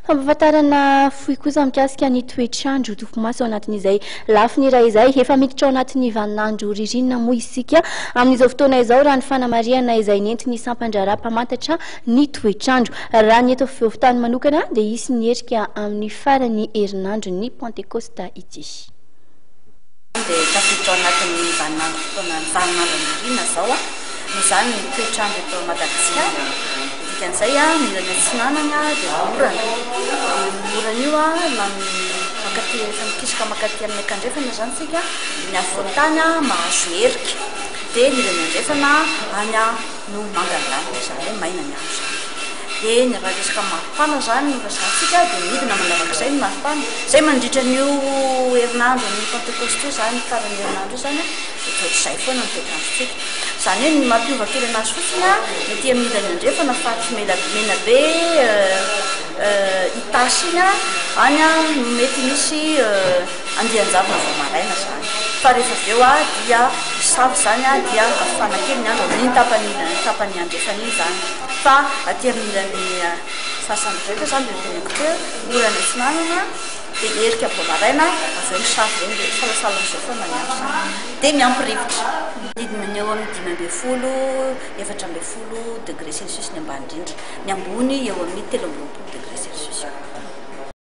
Fampahafantarana fohy kosa mikasika ny toetr'andro tofo-maso ao anatin'izay lafiny iray izay efa miditra ao anatin'ny vaninandro ririnina moa isika amin'izao fotoana izao raha ny fanamariana izay nentiny sampan-draharaha-mpamantatra ny toetr'andro. Raha ny eto afovoan-tany manokana dia hisy ny herika amin'ny farany herinandro ny Pentecoste ity. Dia tafiditra ao anatin'ny vaninandro vaninandro ririnina zao no zany ny toetr'andro eto Madagasikara. Dikan'izay mila ny atsinanana dia orana. Orana io makaty efa mikisaka makaty amin'ny akandrefana zany sika ny afovoan-tany mahazo herika. Dia mila ny andrefana any no mangalanitra zany hoe maina ny andro zany. Dia ny raha resaka maripana zany no rasantsika dia midina manavak'izay ny maripana. Izay mandritra n'io herinandro ny Pentecoste io zany farany herinandro io zany ohatr'izay foana ny toetr'androntsika. Zany hoe ny mampiova kely anazy fotsiny ny tia midina ny andrefana fa tsy mena be itasy iny any mety misy andian-javona vao maraina zany. Fa rehefa avy eo dia savo zany dia afana kely ny andro amin'iny tapany andrefana iny zany. Fa aty amin'ilany fasany rehetra zany dia teneniko hoe orana atsinanana dia herika vao maraina avy eo misavo reny dia salasala amin'izao foana ny andro zany. Dia miampy-rivotra didina ny eo amin'ny 4 degré Celsius ny ambany indrindra, ny ambony eo amin'ny 13 degré Celsius.